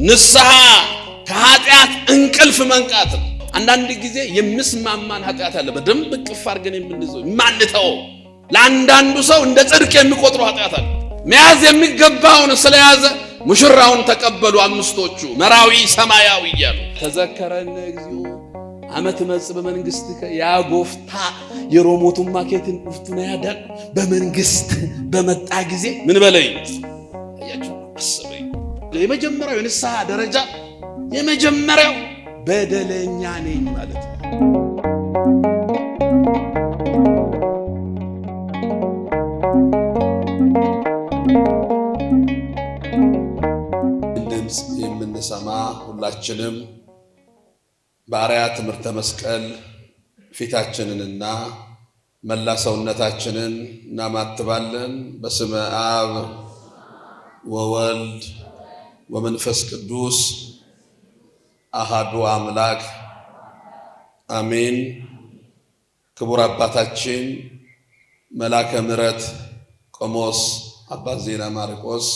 ንስሐ ከኃጢአት እንቅልፍ መንቃት ነው። አንዳንድ ጊዜ የምስማማን ኃጢአት አለ በደንብ ቅፍ አድርገን የምንይዘው ማንተው ለአንዳንዱ ሰው እንደ ጽድቅ የሚቆጥረው ኃጢአት አለ። መያዝ የሚገባውን ስለያዘ ሙሽራውን ተቀበሉ አምስቶቹ መራዊ ሰማያዊ እያሉ ተዘከረነ እግዚኦ ዓመት መጽ በመንግሥት ያጎፍታ የሮሞቱን ማኬትን ኡፍቱና ያዳል በመንግሥት በመጣ ጊዜ ምን በለኝ አያችሁ አስበኝ። የመጀመሪያው የንስሐ ደረጃ የመጀመሪያው በደለኛ ነኝ ማለት ነው። ድምጽ የምንሰማ ሁላችንም በአርያ ትምህርተ መስቀል ፊታችንንና መላ ሰውነታችንን እናማትባለን። በስመ አብ ወወልድ ወመንፈስ ቅዱስ አሃዱ አምላክ አሜን። ክቡር አባታችን መላከ ምሕረት ቆሞስ አባ ዜና ማርቆስ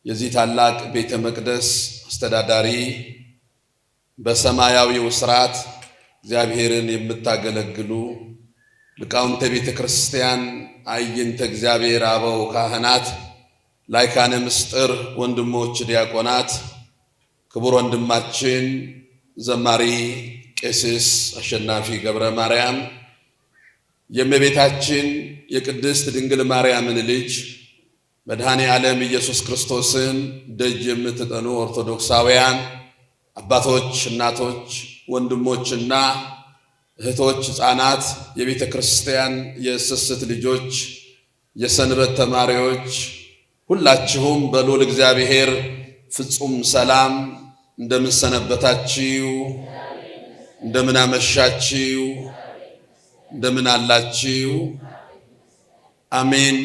የዚህ ታላቅ ቤተ መቅደስ አስተዳዳሪ፣ በሰማያዊው ሥርዓት እግዚአብሔርን የምታገለግሉ ሊቃውንተ ቤተ ክርስቲያን፣ አይንተ እግዚአብሔር አበው ካህናት፣ ላይካነ ምስጢር ወንድሞች ዲያቆናት፣ ክቡር ወንድማችን ዘማሪ ቄስ አሸናፊ ገብረ ማርያም የእመቤታችን የቅድስት ድንግል ማርያምን ልጅ መድኃኔ ዓለም ኢየሱስ ክርስቶስን ደጅ የምትጠኑ ኦርቶዶክሳውያን አባቶች፣ እናቶች፣ ወንድሞችና እህቶች፣ ሕፃናት፣ የቤተ ክርስቲያን የስስት ልጆች፣ የሰንበት ተማሪዎች ሁላችሁም በልዑል እግዚአብሔር ፍጹም ሰላም እንደምን ሰነበታችሁ? እንደምን አመሻችሁ? እንደምን አላችሁ? አሜን።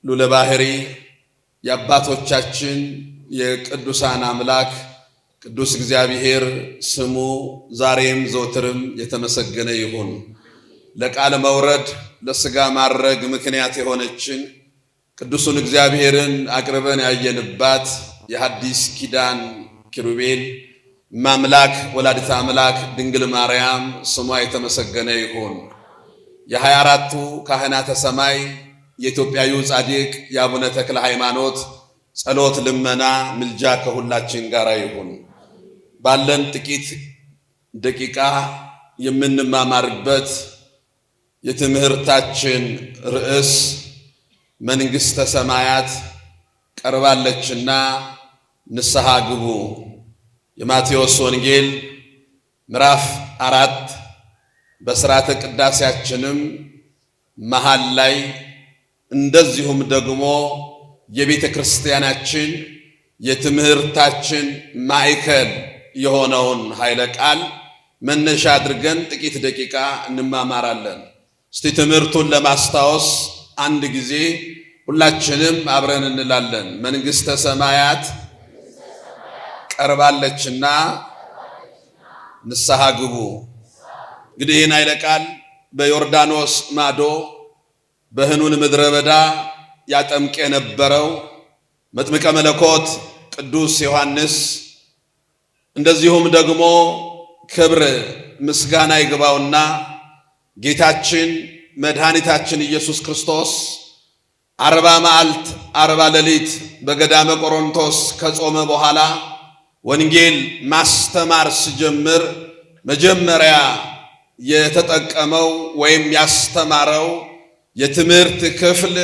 ልዑለ ባሕሪ የአባቶቻችን የቅዱሳን አምላክ ቅዱስ እግዚአብሔር ስሙ ዛሬም ዘወትርም የተመሰገነ ይሁን። ለቃለ መውረድ ለሥጋ ማድረግ ምክንያት የሆነችን ቅዱሱን እግዚአብሔርን አቅርበን ያየንባት የሐዲስ ኪዳን ኪሩቤል ማምላክ ወላዲተ አምላክ ድንግል ማርያም ስሟ የተመሰገነ ይሁን። የ24ቱ ካህናተ ሰማይ የኢትዮጵያዊው ጻድቅ የአቡነ ተክለ ሃይማኖት ጸሎት፣ ልመና፣ ምልጃ ከሁላችን ጋር ይሁን። ባለን ጥቂት ደቂቃ የምንማማርበት የትምህርታችን ርዕስ መንግሥተ ሰማያት ቀርባለችና ንስሐ ግቡ። የማቴዎስ ወንጌል ምዕራፍ 4 በሥርዓተ ቅዳሴያችንም መሃል ላይ እንደዚሁም ደግሞ የቤተ ክርስቲያናችን የትምህርታችን ማዕከል የሆነውን ኃይለ ቃል መነሻ አድርገን ጥቂት ደቂቃ እንማማራለን። እስቲ ትምህርቱን ለማስታወስ አንድ ጊዜ ሁላችንም አብረን እንላለን። መንግሥተ ሰማያት ቀርባለችና ንስሐ ግቡ። እንግዲህ ይህን ኃይለ ቃል በዮርዳኖስ ማዶ በሕኑን ምድረ በዳ ያጠምቅ የነበረው መጥምቀ መለኮት ቅዱስ ዮሐንስ እንደዚሁም ደግሞ ክብር ምስጋና ይግባውና ጌታችን መድኃኒታችን ኢየሱስ ክርስቶስ 40 መዓልት 40 ሌሊት በገዳመ ቆሮንቶስ ከጾመ በኋላ ወንጌል ማስተማር ሲጀምር መጀመሪያ የተጠቀመው ወይም ያስተማረው የትምህርት ክፍል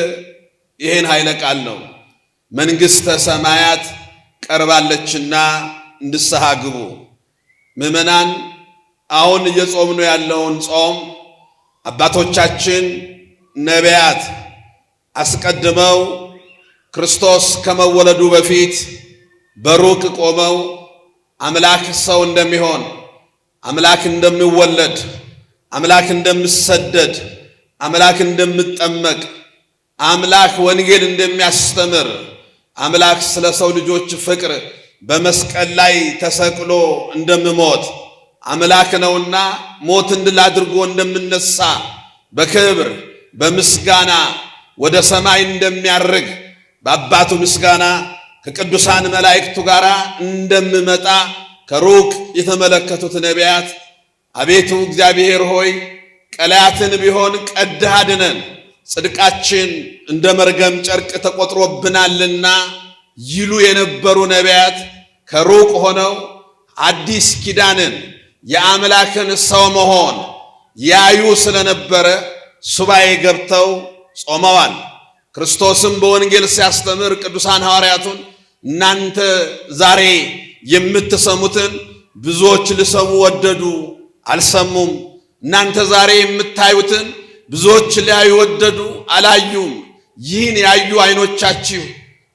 ይህን ኃይለ ቃል ነው። መንግሥተ ሰማያት ቀርባለችና ንስሐ ግቡ። ምዕመናን አሁን እየጾምኑ ያለውን ጾም አባቶቻችን ነቢያት አስቀድመው ክርስቶስ ከመወለዱ በፊት በሩቅ ቆመው አምላክ ሰው እንደሚሆን፣ አምላክ እንደሚወለድ፣ አምላክ እንደሚሰደድ፣ አምላክ እንደሚጠመቅ፣ አምላክ ወንጌል እንደሚያስተምር፣ አምላክ ስለ ሰው ልጆች ፍቅር በመስቀል ላይ ተሰቅሎ እንደሚሞት አምላክ ነውና ሞትን ድል አድርጎ እንደሚነሳ በክብር በምስጋና ወደ ሰማይ እንደሚያርግ በአባቱ ምስጋና ከቅዱሳን መላእክቱ ጋር እንደምመጣ ከሩቅ የተመለከቱት ነቢያት አቤቱ እግዚአብሔር ሆይ ቀላያትን ቢሆን ቀድህ አድነን፣ ጽድቃችን እንደ መርገም ጨርቅ ተቆጥሮብናልና ይሉ የነበሩ ነቢያት ከሩቅ ሆነው አዲስ ኪዳንን የአምላክን ሰው መሆን ያዩ ስለነበረ ሱባኤ ገብተው ጾመዋል። ክርስቶስም በወንጌል ሲያስተምር ቅዱሳን ሐዋርያቱን እናንተ ዛሬ የምትሰሙትን ብዙዎች ሊሰሙ ወደዱ፣ አልሰሙም። እናንተ ዛሬ የምታዩትን ብዙዎች ሊያዩ ወደዱ፣ አላዩም። ይህን ያዩ ዓይኖቻችሁ፣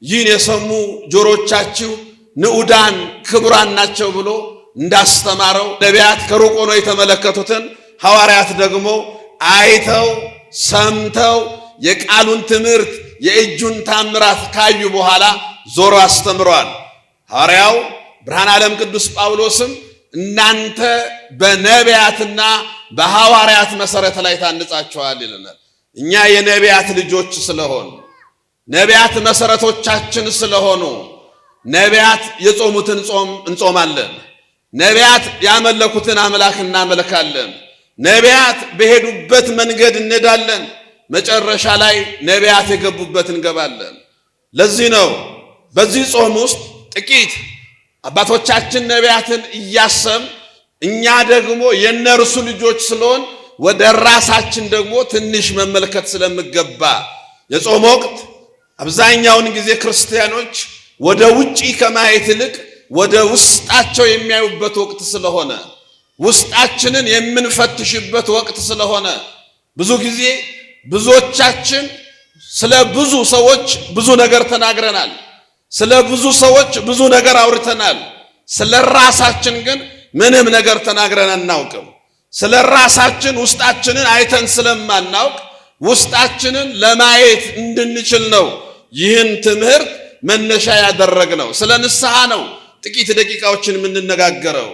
ይህን የሰሙ ጆሮቻችሁ ንዑዳን ክቡራን ናቸው ብሎ እንዳስተማረው ነቢያት ከሩቅ ሆነው የተመለከቱትን ሐዋርያት ደግሞ አይተው ሰምተው የቃሉን ትምህርት የእጁን ታምራት ካዩ በኋላ ዞሮ አስተምረዋል። ሐዋርያው ብርሃነ ዓለም ቅዱስ ጳውሎስም እናንተ በነቢያትና በሐዋርያት መሰረት ላይ ታንጻችኋል ይለናል። እኛ የነቢያት ልጆች ስለሆኑ ነቢያት መሰረቶቻችን ስለሆኑ ነቢያት የጾሙትን ጾም እንጾማለን። ነቢያት ያመለኩትን አምላክ እናመልካለን። ነቢያት በሄዱበት መንገድ እንሄዳለን። መጨረሻ ላይ ነቢያት የገቡበት እንገባለን። ለዚህ ነው በዚህ ጾም ውስጥ ጥቂት አባቶቻችን ነቢያትን እያሰብን እኛ ደግሞ የነርሱ ልጆች ስለሆን ወደ ራሳችን ደግሞ ትንሽ መመልከት ስለሚገባ የጾም ወቅት አብዛኛውን ጊዜ ክርስቲያኖች ወደ ውጪ ከማየት ይልቅ ወደ ውስጣቸው የሚያዩበት ወቅት ስለሆነ ውስጣችንን የምንፈትሽበት ወቅት ስለሆነ ብዙ ጊዜ ብዙዎቻችን ስለ ብዙ ሰዎች ብዙ ነገር ተናግረናል። ስለ ብዙ ሰዎች ብዙ ነገር አውርተናል። ስለ ራሳችን ግን ምንም ነገር ተናግረን አናውቅም። ስለ ራሳችን ውስጣችንን አይተን ስለማናውቅ ውስጣችንን ለማየት እንድንችል ነው ይህን ትምህርት መነሻ ያደረግነው። ስለ ንስሐ ነው ጥቂት ደቂቃዎችን የምንነጋገረው።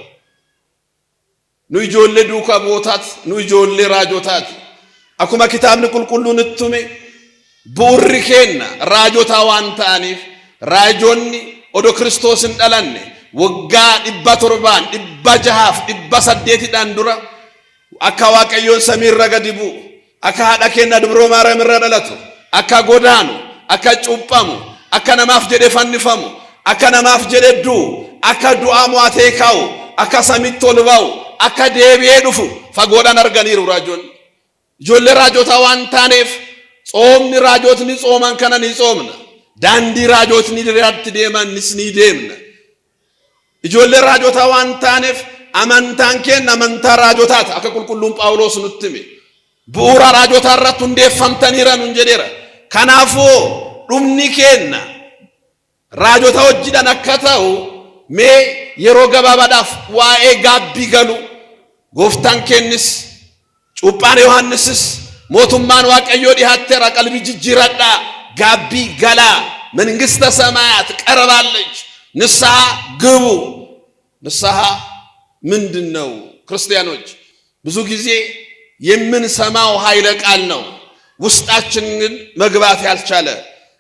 ኑይጆሌ ዱካ ቦታት ኑይጆሌ ራጆታት አኩማ ኪታብን ቁልቁሉን እቱሜ ቡሪኬና ራጆታ ዋንታኒፍ ራጆኒ ኦዶ ክርስቶስን ዳላኔ ወጋ ዲባ ቶርባን ዲባ ጃሃፍ ዲባ ሰዴቲዳን ዱራ አካ ዋቀዮን ሰሚራ ገዲቡ አካ ሀዳኬና ድብሮ ማርያም ረዳለቱ አካ ጎዳኑ አካ ጩጳሙ አካ ነማፍ ጀዴ ፈንፈሙ አካ ነማፍ ጀዴ ዱ አካ ዱአሙ አቴካው አካ ሰሚቶ ልባው አካ ዴቢዬ ዱፉ ፈጎዳን አርገኒሩ ራጆን ጆሌ ራጆታ ዋንታኔፍ ጾምኒ ራጆትኒ ጾማን ከነኒ ጾምና ዳንዲ ራጆትኒ ድራት ዴማን ንስኒ ዴምና ጆሌ ራጆታ ዋንታኔፍ አመንታንኬን አመንታ ራጆታት አካ ቁልቁሉን ጳውሎስ ኑትሜ ቡራ ራጆታ ራቱ እንደፈምተኒራን እንጀዴራ ከናፎ ዱምኒኬና ራጆታ ወጅዳን አካታው ሜ የሮ ገባባዳፍ ዋኤ ጋቢ ገሉ ጎፍታን ኬንስ ጩጳን ዮሐንስስ ሞቱማን ዋቀዮ ዲሃተራ ቀልቢ ጅጅራዳ ጋቢ ገላ መንግስተ ሰማያት ቀርባለች። ንስሐ ግቡ። ንስሐ ምንድነው? ክርስቲያኖች ብዙ ጊዜ የምንሰማው ኃይለ ቃል ነው። ውስጣችን ግን መግባት ያልቻለ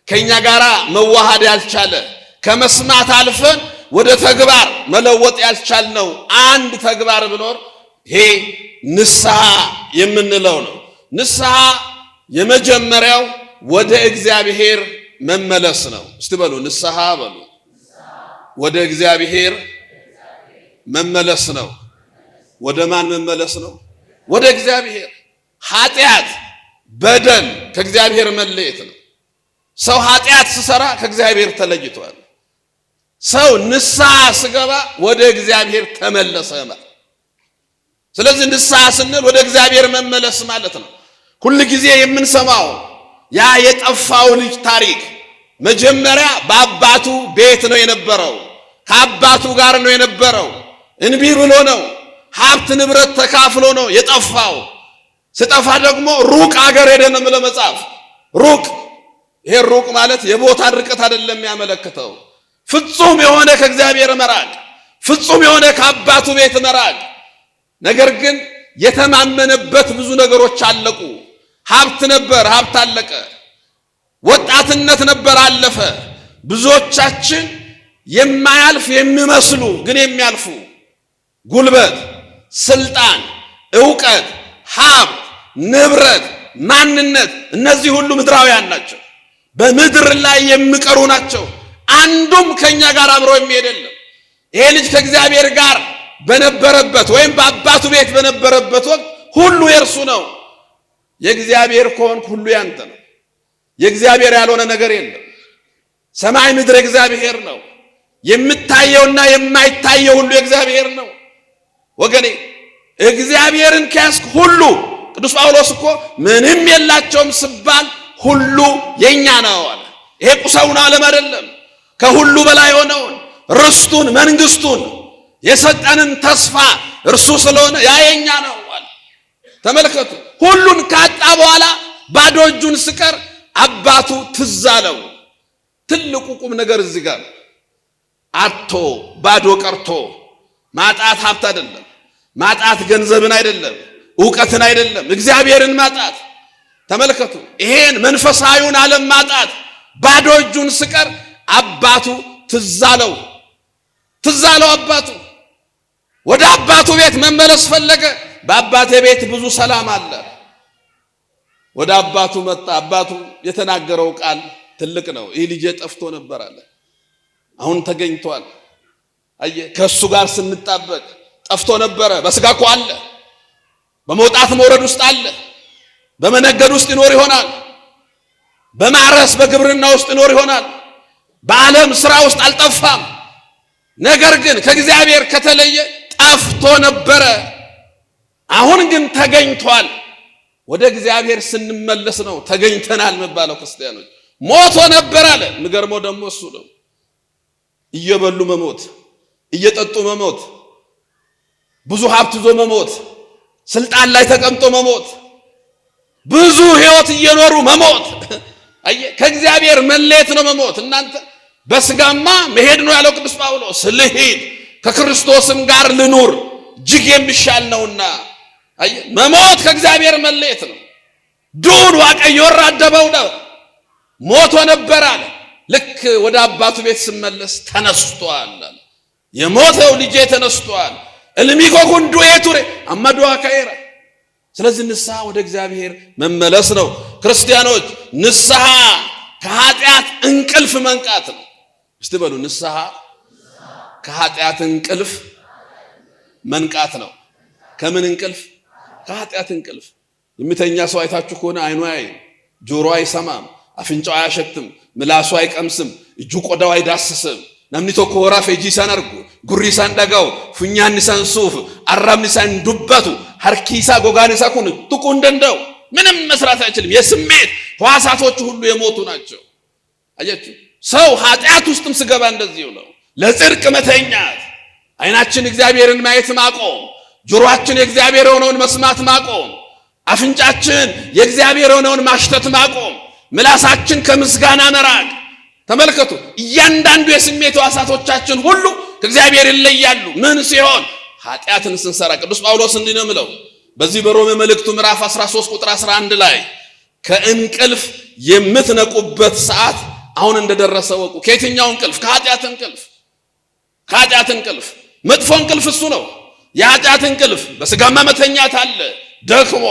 ከኛ ጋራ መዋሃድ ያልቻለ ከመስማት አልፈን ወደ ተግባር መለወጥ ያልቻልነው አንድ ተግባር ቢኖር ይሄ ንስሐ የምንለው ነው። ንስሐ የመጀመሪያው ወደ እግዚአብሔር መመለስ ነው። እስቲ በሉ ንስሐ በሉ። ወደ እግዚአብሔር መመለስ ነው። ወደ ማን መመለስ ነው? ወደ እግዚአብሔር። ኃጢአት በደል ከእግዚአብሔር መለየት ነው። ሰው ኃጢአት ሲሰራ ከእግዚአብሔር ተለይቷል። ሰው ንስሐ ሲገባ ወደ እግዚአብሔር ተመለሰ ማለት። ስለዚህ ንስሐ ስንል ወደ እግዚአብሔር መመለስ ማለት ነው። ሁሉ ጊዜ የምንሰማው ያ የጠፋው ልጅ ታሪክ መጀመሪያ በአባቱ ቤት ነው የነበረው። ከአባቱ ጋር ነው የነበረው። እንቢ ብሎ ነው ሀብት ንብረት ተካፍሎ ነው የጠፋው። ሲጠፋ ደግሞ ሩቅ አገር ሄደ ነው ለመጻፍ ሩቅ። ይሄ ሩቅ ማለት የቦታ ርቀት አይደለም የሚያመለክተው፣ ፍጹም የሆነ ከእግዚአብሔር መራቅ፣ ፍጹም የሆነ ከአባቱ ቤት መራቅ። ነገር ግን የተማመነበት ብዙ ነገሮች አለቁ። ሀብት ነበር፣ ሀብት አለቀ። ወጣትነት ነበር፣ አለፈ። ብዙዎቻችን የማያልፍ የሚመስሉ ግን የሚያልፉ ጉልበት፣ ስልጣን፣ ዕውቀት፣ ሀብት፣ ንብረት፣ ማንነት እነዚህ ሁሉ ምድራውያን ናቸው። በምድር ላይ የሚቀሩ ናቸው። አንዱም ከኛ ጋር አብሮ የሚሄድ የለም። ይሄ ልጅ ከእግዚአብሔር ጋር በነበረበት ወይም በአባቱ ቤት በነበረበት ወቅት ሁሉ የእርሱ ነው። የእግዚአብሔር ከሆንክ ሁሉ ያንተ ነው። የእግዚአብሔር ያልሆነ ነገር የለም። ሰማይ ምድር የእግዚአብሔር ነው። የምታየውና የማይታየው ሁሉ የእግዚአብሔር ነው። ወገኔ እግዚአብሔርን ከያዝክ ሁሉ ቅዱስ ጳውሎስ እኮ ምንም የላቸውም ሲባል ሁሉ የኛ ነው አለ። ይሄ ቁሳውን ዓለም አይደለም፣ ከሁሉ በላይ ሆነውን ርስቱን መንግስቱን የሰጠንን ተስፋ እርሱ ስለሆነ ያ የኛ ነው አለ። ተመልከቱ፣ ሁሉን ካጣ በኋላ ባዶ እጁን ሲቀር አባቱ ትዝ አለው። ትልቁ ቁም ነገር እዚህ ጋር አጥቶ ባዶ ቀርቶ ማጣት ሀብት አይደለም፣ ማጣት ገንዘብን አይደለም፣ ዕውቀትን አይደለም፣ እግዚአብሔርን ማጣት። ተመልከቱ፣ ይሄን መንፈሳዊውን ዓለም ማጣት ባዶ እጁን ሲቀር አባቱ ትዝ አለው። ትዝ አለው አባቱ። ወደ አባቱ ቤት መመለስ ፈለገ። በአባቴ ቤት ብዙ ሰላም አለ። ወደ አባቱ መጣ። አባቱ የተናገረው ቃል ትልቅ ነው። ይህ ልጄ ጠፍቶ ነበር አለ፣ አሁን ተገኝቷል። አየ፣ ከሱ ጋር ስንጣበቅ ጠፍቶ ነበረ። በስጋ እኮ አለ፣ በመውጣት መውረድ ውስጥ አለ፣ በመነገድ ውስጥ ይኖር ይሆናል፣ በማረስ በግብርና ውስጥ ይኖር ይሆናል፣ በዓለም ስራ ውስጥ አልጠፋም። ነገር ግን ከእግዚአብሔር ከተለየ ጠፍቶ ነበረ። አሁን ግን ተገኝቷል። ወደ እግዚአብሔር ስንመለስ ነው ተገኝተናል መባለው። ክርስቲያኖች ሞቶ ነበር አለ። የሚገርመው ደግሞ እሱ ነው። እየበሉ መሞት፣ እየጠጡ መሞት፣ ብዙ ሀብት ይዞ መሞት፣ ስልጣን ላይ ተቀምጦ መሞት፣ ብዙ ህይወት እየኖሩ መሞት። አየ፣ ከእግዚአብሔር መለየት ነው መሞት። እናንተ በስጋማ መሄድ ነው ያለው ቅዱስ ጳውሎስ። ልሂድ ከክርስቶስም ጋር ልኑር እጅግ የሚሻል ነውና። አየ፣ መሞት ከእግዚአብሔር መለየት ነው። ዱን ዋቀዮ ወራደበው ነው። ሞቶ ነበር አለ። ልክ ወደ አባቱ ቤት ስመለስ ተነስቷል አለ። የሞተው ልጄ ተነስቷል። እልሚኮ ጉንዱ ኤቱሬ አማዱ አካይራ። ስለዚህ ንስሐ ወደ እግዚአብሔር መመለስ ነው። ክርስቲያኖች ንስሐ ከኃጢአት እንቅልፍ መንቃት ነው። እስቲ በሉ ንስሐ ከኃጢአት እንቅልፍ መንቃት ነው። ከምን እንቅልፍ? ከኃጢአት እንቅልፍ። የሚተኛ ሰው አይታችሁ ከሆነ አይኑ አያይም፣ ጆሮ አይሰማም፣ አፍንጫው አያሸትም፣ ምላሱ አይቀምስም፣ እጁ ቆዳው አይዳስስም። namni tokko horaa feejii isaan argu, gurri isaan dhaga'u, funyaan isaan suufu, arrabni isaan dubbatu, harki isaa gogaan isaa kun tuquu hin danda'u። ምንም መስራት አይችልም። የስሜት ሕዋሳቶቹ ሁሉ የሞቱ ናቸው። አያችሁ፣ ሰው ኃጢአት ውስጥም ሲገባ እንደዚሁ ነው። ለጽድቅ መተኛት፣ አይናችን እግዚአብሔርን ማየት ማቆም፣ ጆሮአችን የእግዚአብሔር የሆነውን መስማት ማቆም፣ አፍንጫችን የእግዚአብሔር የሆነውን ማሽተት ማቆም፣ ምላሳችን ከምስጋና መራቅ። ተመልከቱ፣ እያንዳንዱ የስሜት ሕዋሳቶቻችን ሁሉ ከእግዚአብሔር ይለያሉ። ምን ሲሆን? ኃጢአትን ስንሰራ። ቅዱስ ጳውሎስ እንዲህ ነው የሚለው በዚህ በሮሜ መልእክቱ ምዕራፍ 13 ቁጥር 11 ላይ ከእንቅልፍ የምትነቁበት ሰዓት አሁን እንደደረሰ ወቁ። ከየትኛው እንቅልፍ? ከኃጢአት እንቅልፍ። ከኃጢአት እንቅልፍ። መጥፎ እንቅልፍ እሱ ነው። የኃጢአት እንቅልፍ በስጋማ መተኛት አለ፣ ደክሞ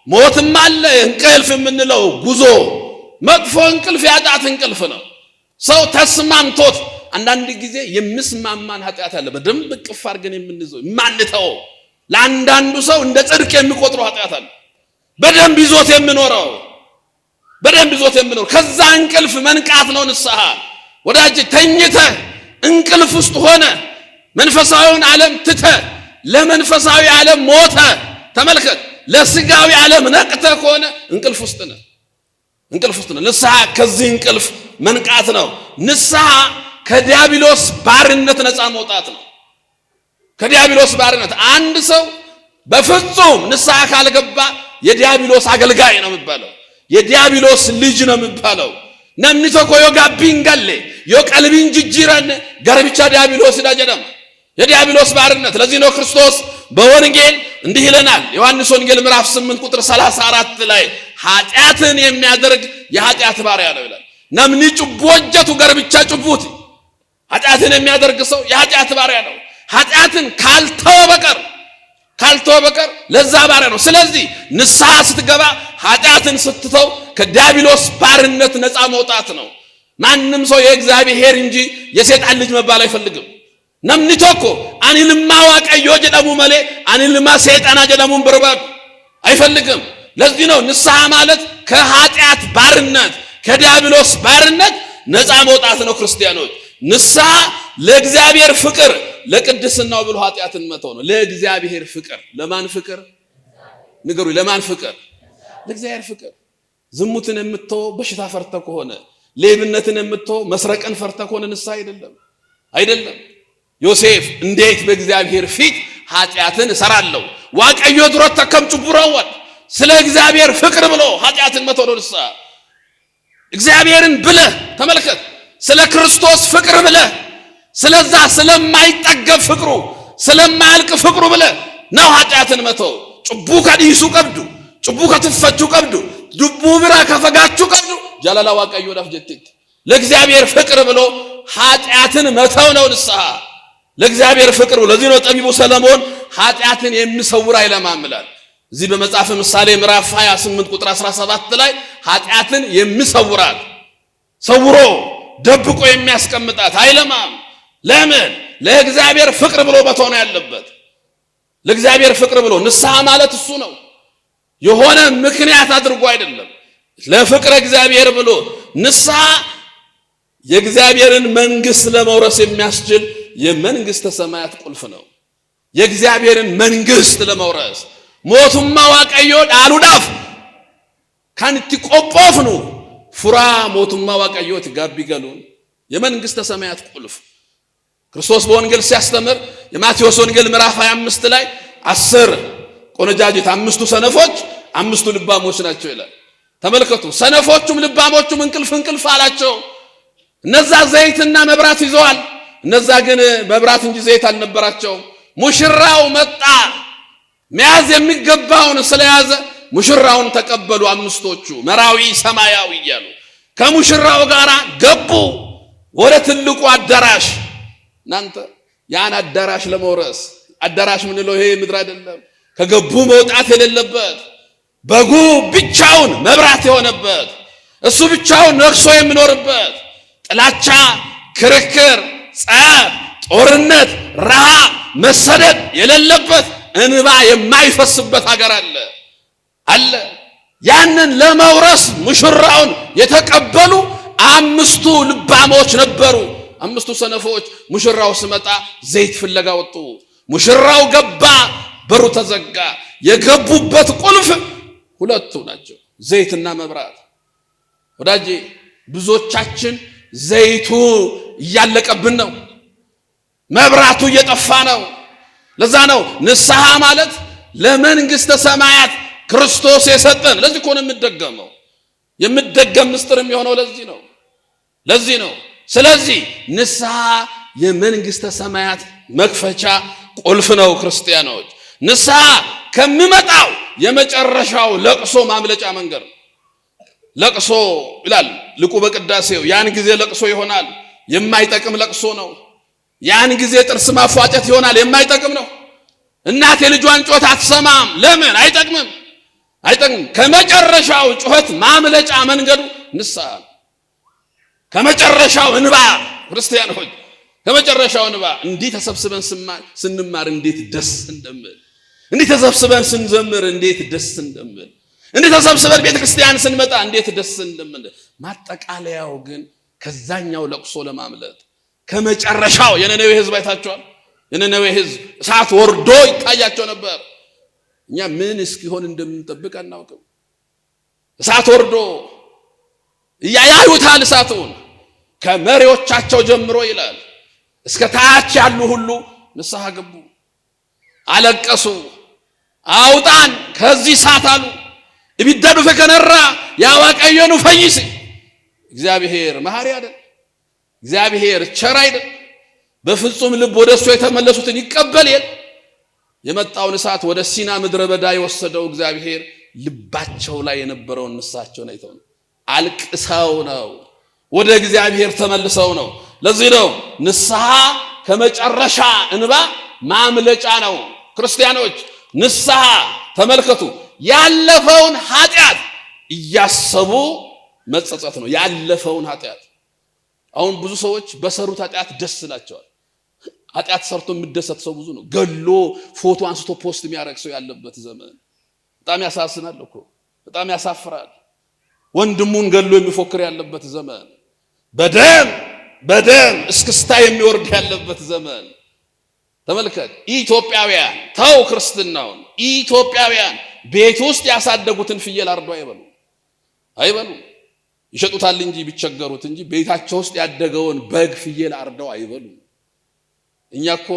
ሞትም አለ። እንቅልፍ የምንለው ጉዞ መጥፎ እንቅልፍ የኃጢአት እንቅልፍ ነው። ሰው ተስማምቶት አንዳንድ ጊዜ የምስማማን ኃጢአት አለ በደንብ ቅፍ አድርገን የምንይዘው ማንተው ለአንዳንዱ ሰው እንደ ጽድቅ የሚቆጥረው ኃጢአት አለ። በደንብ ይዞት የሚኖረው ከዛ እንቅልፍ መንቃት ነው ንስሐ። ወዳጅ ተኝተህ እንቅልፍ ውስጥ ሆነ መንፈሳዊውን ዓለም ትተህ ለመንፈሳዊ ዓለም ሞተ። ተመልከት፣ ለስጋዊ ዓለም ነቅተህ ከሆነ እንቅልፍ ውስጥ ነህ። ንስሐ ከዚህ እንቅልፍ መንቃት ነው። ንስሐ ከዲያብሎስ ባርነት ነፃ መውጣት ነው። ከዲያብሎስ ባርነት አንድ ሰው በፍጹም ንስሐ ካልገባ የዲያብሎስ አገልጋይ ነው የሚባለው፣ የዲያብሎስ ልጅ ነው የሚባለው። namni tokko yoo gaabbiin galle yoo qalbiin jijjiiran garbicha ዲያብሎስ ዳጀደም የዲያብሎስ ባርነት። ለዚህ ነው ክርስቶስ በወንጌል እንዲህ ይለናል። ዮሐንስ ወንጌል ምዕራፍ 8 ቁጥር 34 ላይ ኃጢአትን የሚያደርግ የኃጢአት ባሪያ ነው ይላል። ነምኒ ጭቦጀቱ ገርብቻ ጭቡት ኃጢአትን የሚያደርግ ሰው የኃጢአት ባሪያ ነው። ኃጢአትን ካልተወ በቀር ለዛ ባሪያ ነው። ስለዚህ ንስሐ ስትገባ ኃጢአትን ስትተው ከዲያብሎስ ባርነት ነፃ መውጣት ነው። ማንም ሰው የእግዚአብሔር እንጂ የሰይጣን ልጅ መባል አይፈልግም። ነምኒ ቶኮ አኒልማ ዋቀዮ ጀደሙ መሌ አኒልማ ሰይጣና ጀደሙን በርባብ አይፈልግም። ለዚህ ነው ንስሐ ማለት ከኃጢአት ባርነት ከዲያብሎስ ባርነት ነፃ መውጣት ነው። ክርስቲያኖች ንስሐ ለእግዚአብሔር ፍቅር ለቅድስናው ብሎ ኃጢአትን መተው ነው። ለእግዚአብሔር ፍቅር ለማን ፍቅር ንገሩ? ለማን ፍቅር? ለእግዚአብሔር ፍቅር። ዝሙትን የምትተው በሽታ ፈርተ ከሆነ ሌብነትን የምትተው መስረቅን ፈርተ ከሆነ ንስሐ አይደለም። ዮሴፍ እንዴት በእግዚአብሔር ፊት ኃጢአትን እሰራለሁ ዋቀዮ ድሮት ተከም ጭቡራው ስለ እግዚአብሔር ፍቅር ብሎ ኃጢአትን መተው ነው ንስሐ። እግዚአብሔርን ብለህ ተመልከት፣ ስለ ክርስቶስ ፍቅር ብለህ ስለዛ ስለማይጠገብ ፍቅሩ ስለማያልቅ ፍቅሩ ብለህ ነው ኃጢአትን መተው። ጭቡ ከዲሱ ቀብዱ ጭቡ ከትፈቹ ቀብዱ ዱቡ ብራ ከፈጋቹ ቀብዱ ጃላላ ዋቀዮ ዳፍ ጀቲት ለእግዚአብሔር ፍቅር ብሎ ኃጢአትን መተው ነው ንስሐ። ለእግዚአብሔር ፍቅር ብሎ ለዚህ ነው ጠቢቡ ሰለሞን ኃጢአትን የሚሰውር አይለማምላል። እዚህ በመጽሐፍ ምሳሌ ምዕራፍ 28 ቁጥር 17 ላይ ኃጢአትን የሚሰውራት ሰውሮ ደብቆ የሚያስቀምጣት አይለማም። ለምን? ለእግዚአብሔር ፍቅር ብሎ መተው ነው ያለበት። ለእግዚአብሔር ፍቅር ብሎ ንስሐ ማለት እሱ ነው። የሆነ ምክንያት አድርጎ አይደለም። ለፍቅር እግዚአብሔር ብሎ ንስሐ የእግዚአብሔርን መንግስት ለመውረስ የሚያስችል የመንግስተ ሰማያት ቁልፍ ነው። የእግዚአብሔርን መንግስት ለመውረስ ሞቱማ ዋቀዮ ዳሉዳፍ ካንቲ ቆጶፍኑ ፉራ ሞቱማ ዋቀዮ ትጋቢገሉን የመንግስተ ሰማያት ቁልፍ ክርስቶስ በወንጌል ሲያስተምር የማቴዎስ ወንጌል ምዕራፍ 25 ላይ 10 ቆነጃጅት 5ቱ ሰነፎች 5ቱ ልባሞች ናቸው ይላል። ተመልከቱ፣ ሰነፎቹም ልባሞቹም እንቅልፍ አላቸው። እነዛ ዘይትና መብራት ይዘዋል፣ እነዛ ግን መብራት እንጂ ዘይት አልነበራቸውም። ሙሽራው መጣ፣ መያዝ የሚገባውን ስለያዘ ሙሽራውን ተቀበሉ። 5ቶቹ መራዊ ሰማያዊ እያሉ ከሙሽራው ጋር ገቡ ወደ ትልቁ አዳራሽ። እናንተ ያን አዳራሽ ለመውረስ አዳራሽ ምን ነው? ይሄ ምድር አይደለም። ከገቡ መውጣት የሌለበት በጉ ብቻውን መብራት የሆነበት እሱ ብቻውን ነግሶ የሚኖርበት ጥላቻ፣ ክርክር፣ ጸብ፣ ጦርነት፣ ረሃብ፣ መሰደድ የሌለበት እንባ የማይፈስበት ሀገር አለ። ያንን ለመውረስ ሙሽራውን የተቀበሉ 5ቱ ልባሞች ነበሩ። 5ቱ ሰነፎች ሙሽራው ሲመጣ ዘይት ፍለጋ ወጡ። ሙሽራው ገባ፣ በሩ ተዘጋ። የገቡበት ቁልፍ 2ቱ ናቸው፣ ዘይትና መብራት። ወዳጄ ብዙዎቻችን ዘይቱ እያለቀብን ነው፣ መብራቱ እየጠፋ ነው። ለዛ ነው ንስሐ ማለት ለመንግስተ ሰማያት ክርስቶስ የሰጠን። ለዚህ እኮ ነው የምደገም ምስጢር የሚሆነው ለዚህ ነው። ስለዚህ ንስሐ የመንግስተ ሰማያት መክፈቻ ቁልፍ ነው። ክርስቲያኖች ንስሐ ከሚመጣው የመጨረሻው ለቅሶ ማምለጫ መንገድ ነው። ለቅሶ ይላል ልቁ በቅዳሴው። ያን ጊዜ ለቅሶ ይሆናል፣ የማይጠቅም ለቅሶ ነው። ያን ጊዜ ጥርስ ማፏጨት ይሆናል፣ የማይጠቅም ነው። እናት የልጇን ጩኸት አትሰማም። ለምን? አይጠቅምም። ከመጨረሻው ጩኸት ማምለጫ መንገዱ ንስሐ ነው። ከመጨረሻው እንባ ክርስቲያኖች፣ ከመጨረሻው እንባ። እንዲህ ተሰብስበን ስንማር እንዴት ደስ እንደምል፣ እንዲህ ተሰብስበን ስንዘምር እንዴት ደስ እንደምል፣ እንዲህ ተሰብስበን ቤተክርስቲያን ስንመጣ እንዴት ደስ እንደምል። ማጠቃለያው ግን ከዛኛው ለቅሶ ለማምለጥ ከመጨረሻው የነነዌ ህዝብ አይታችኋል። የነነዌ ህዝብ እሳት ወርዶ ይታያቸው ነበር። እኛ ምን እስኪሆን እንደምንጠብቅ አናውቅም። እሳት ወርዶ ያዩታል። እሳቱን ከመሪዎቻቸው ጀምሮ ይላል እስከ ታች ያሉ ሁሉ ንስሐ ገቡ፣ አለቀሱ። አውጣን ከዚህ እሳት አሉ። እቢደዱ ፈከነራ ያዋቀየኑ ፈይስ። እግዚአብሔር መሐሪ አይደል? እግዚአብሔር ቸር አይደል? በፍጹም ልብ ወደሱ የተመለሱትን ይቀበል የለ? የመጣውን እሳት ወደ ሲና ምድረ በዳ የወሰደው እግዚአብሔር ልባቸው ላይ የነበረውን ንስሐቸውን አይተው ነው። አልቅሰው ነው። ወደ እግዚአብሔር ተመልሰው ነው። ለዚህ ነው ንስሐ ከመጨረሻ እንባ ማምለጫ ነው። ክርስቲያኖች ንስሐ ተመልከቱ፣ ያለፈውን ኃጢአት እያሰቡ መጸጸት ነው። ያለፈውን ኃጢአት አሁን ብዙ ሰዎች በሰሩት ኃጢአት ደስ ይላቸዋል። ኃጢአት ሰርቶ የሚደሰት ሰው ብዙ ነው። ገሎ ፎቶ አንስቶ ፖስት የሚያደርግ ሰው ያለበት ዘመን በጣም ያሳዝናል እኮ፣ በጣም ያሳፍራል። ወንድሙን ገሎ የሚፎክር ያለበት ዘመን፣ በደም እስክስታ የሚወርድ ያለበት ዘመን ተመልከት። ኢትዮጵያውያን ተው ክርስትናውን፣ ኢትዮጵያውያን ቤት ውስጥ ያሳደጉትን ፍየል አርዶ አይበሉ። ይሸጡታል እንጂ ቢቸገሩት እንጂ ቤታቸው ውስጥ ያደገውን በግ ፍየል አርደው አይበሉ። እኛ እኮ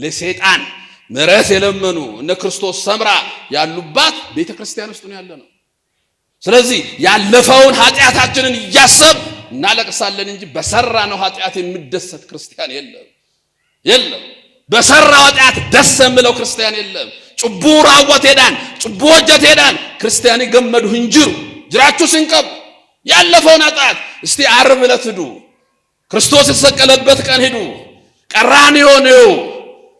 ለሰይጣን ምሕረት የለመኑ እነ ክርስቶስ ሰምራ ያሉባት ቤተ ክርስቲያን ውስጥ ነው ያለነው። ስለዚህ ያለፈውን ኃጢአታችንን እያሰብ እናለቅሳለን እንጂ በሰራነው ኃጢአት የሚደሰት ክርስቲያን የለም። በሰራው ኃጢአት ደስ የሚለው ክርስቲያን የለም። ጭቡ ራወት ሄዳን ጭቡ ወጀት ሄዳን ክርስቲያን ገመዱ እንጅሩ ጅራችሁ ሲንቀብ ያለፈውን ኃጢአት እስቲ ዓርብ ዕለት ሂዱ፣ ክርስቶስ የተሰቀለበት ቀን ሂዱ፣ ቀራንዮ ነው።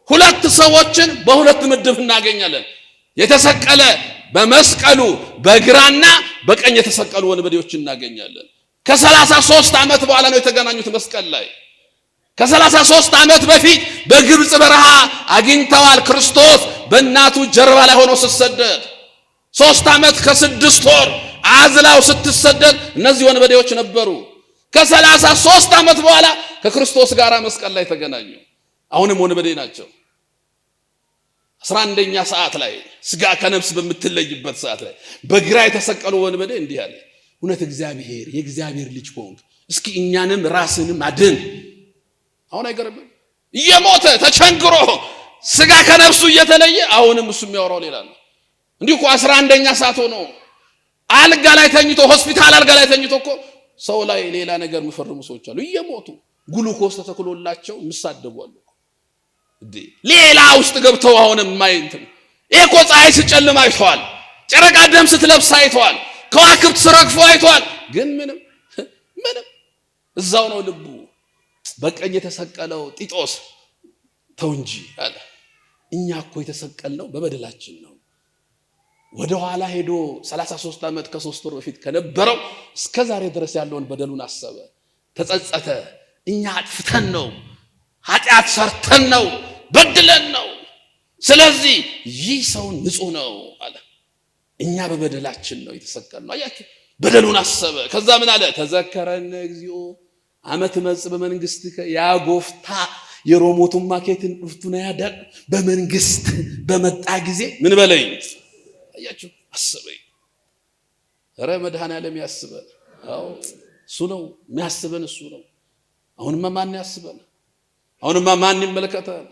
ሁለት ሰዎችን በሁለት ምድብ እናገኛለን። የተሰቀለ በመስቀሉ በግራና በቀኝ የተሰቀሉ ወንበዴዎች እናገኛለን። ከ33 ዓመት በኋላ ነው የተገናኙት መስቀል ላይ። ከ33 ዓመት በፊት በግብጽ በረሃ አግኝተዋል። ክርስቶስ በእናቱ ጀርባ ላይ ሆኖ ሲሰደድ 3 ዓመት ከ6 ወር አዝላው ስትሰደድ እነዚህ ወንበዴዎች ነበሩ። ከ33 ዓመት በኋላ ከክርስቶስ ጋር መስቀል ላይ ተገናኙ። አሁንም ወንበዴ ናቸው። 11ኛ ሰዓት ላይ ስጋ ከነፍስ በምትለይበት ሰዓት ላይ በግራ የተሰቀሉ ወንበዴ እንዲህ አለ፣ እውነት እግዚአብሔር የእግዚአብሔር ልጅ ሆንክ እስኪ እኛንም ራስንም አድን። አሁን አይገርምም? እየሞተ ተቸንግሮ ስጋ ከነፍሱ እየተለየ አሁንም እሱ የሚያወራው ሌላ ነው። እንዲሁ እኮ 11ኛ ሰዓት ሆኖ አልጋ ላይ ተኝቶ ሆስፒታል አልጋ ላይ ተኝቶ እኮ ሰው ላይ ሌላ ነገር የሚፈርሙ ሰዎች አሉ። እየሞቱ ግሉኮስ ተተክሎላቸው የሚሳደቡ አሉ። ሌላ ውስጥ ገብተው አሁንም ማይንተን እኮ ፀሐይ ሲጨልም አይተዋል፣ ጨረቃ ደም ስትለብስ አይተዋል፣ ከዋክብት ሲረግፉ አይተዋል። ግን ምንም እዛው ነው ልቡ። በቀኝ የተሰቀለው ጢጦስ ተው እንጂ አለ፣ እኛ እኮ የተሰቀልነው በበደላችን ነው። ወደ ኋላ ሄዶ 33 ዓመት ከ3 ወር በፊት ከነበረው እስከ ዛሬ ድረስ ያለውን በደሉን አሰበ፣ ተጸጸተ። እኛ አጥፍተን ነው፣ ኃጢአት ሰርተን ነው፣ በድለን ነው። ስለዚህ ይህ ሰው ንጹህ ነው አለ። እኛ በበደላችን ነው የተሰቀልነው። አያችሁ፣ በደሉን አሰበ። ከዛ ምን አለ? ተዘከረነ እግዚኦ አመት መጽ በመንግስትከ ያጎፍታ የሮሞቱን ማኬትን ዱፍቱና ያዳል በመንግስት በመጣ ጊዜ ምን በለኝ። አያችሁ፣ አሰበኝ። ኧረ መድኃኔዓለም ያስበን። አዎ እሱ ነው የሚያስበን፣ እሱ ነው። አሁንማ ማን ያስበን? አሁንማ ማን ይመለከታል?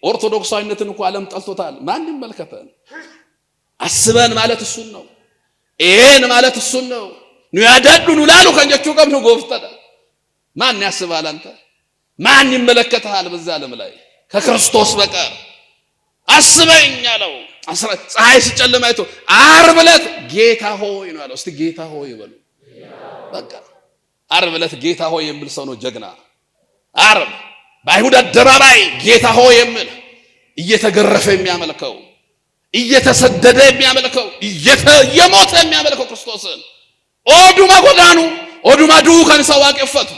ኦርቶዶክሳዊነትን እኮ ዓለም ጠልቶታል። ማን ይመለከታል? አስበን ማለት እሱን ነው። ይሄን ማለት እሱን ነው። ነው ያዳዱን ላሉ ከንጀቹ ቀም ነው ጎፍተዳ። ማን ያስባል? አንተ ማን ይመለከታል? በዛ ዓለም ላይ ከክርስቶስ በቀር አስበኝ አለው። ፀሐይ ሲጨልም አይቶ ዓርብ ዕለት ጌታ ሆይ ነው ያለው። እስቲ ጌታ ሆይ በሉ። በቃ ዓርብ ዕለት ጌታ ሆይ የሚል ሰው ነው ጀግና። ዓርብ በአይሁድ አደባባይ ጌታ ሆይ የሚል እየተገረፈ የሚያመልከው፣ እየተሰደደ የሚያመልከው፣ እየሞተ የሚያመልከው ክርስቶስን ኦዱማ ጎዳኑ ኦዱማ ዱከን ሰዋቀፈቱ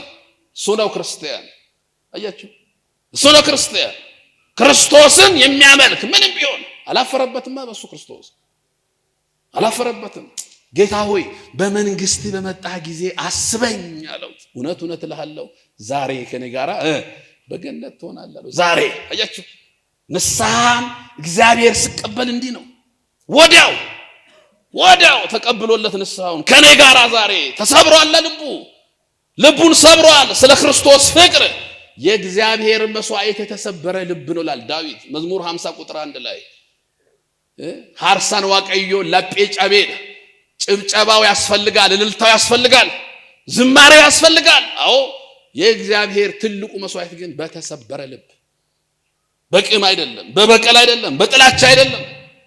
እሱ ነው ክርስቲያን። አያችሁ፣ እሱ ነው ክርስቲያን። ክርስቶስን የሚያመልክ ምንም ቢሆን አላፈረበትማ። በሱ ክርስቶስ አላፈረበትም። ጌታ ሆይ በመንግስት በመጣ ጊዜ አስበኝ አለው። እውነት እውነት እልሃለሁ ዛሬ ከኔ ጋር በገነት ትሆናለህ። ዛሬ አያችሁ፣ ንስሐን እግዚአብሔር ሲቀበል እንዲህ ነው። ወዲያው ተቀብሎለት ንስሐውን ከኔ ጋር ዛሬ ተሰብሯል። ልቡን ሰብሯል። ስለ ክርስቶስ ፍቅር የእግዚአብሔር መስዋዕት የተሰበረ ልብ ነው ይላል ዳዊት መዝሙር 50 ቁጥር 1 ላይ። ሐርሳን ዋቀዮ ለጴ ጨቤል ጭብጨባው ያስፈልጋል፣ እልልታው ያስፈልጋል፣ ዝማሬው ያስፈልጋል። አዎ የእግዚአብሔር ትልቁ መስዋዕት ግን በተሰበረ ልብ፣ በቂም አይደለም፣ በበቀል አይደለም፣ በጥላቻ አይደለም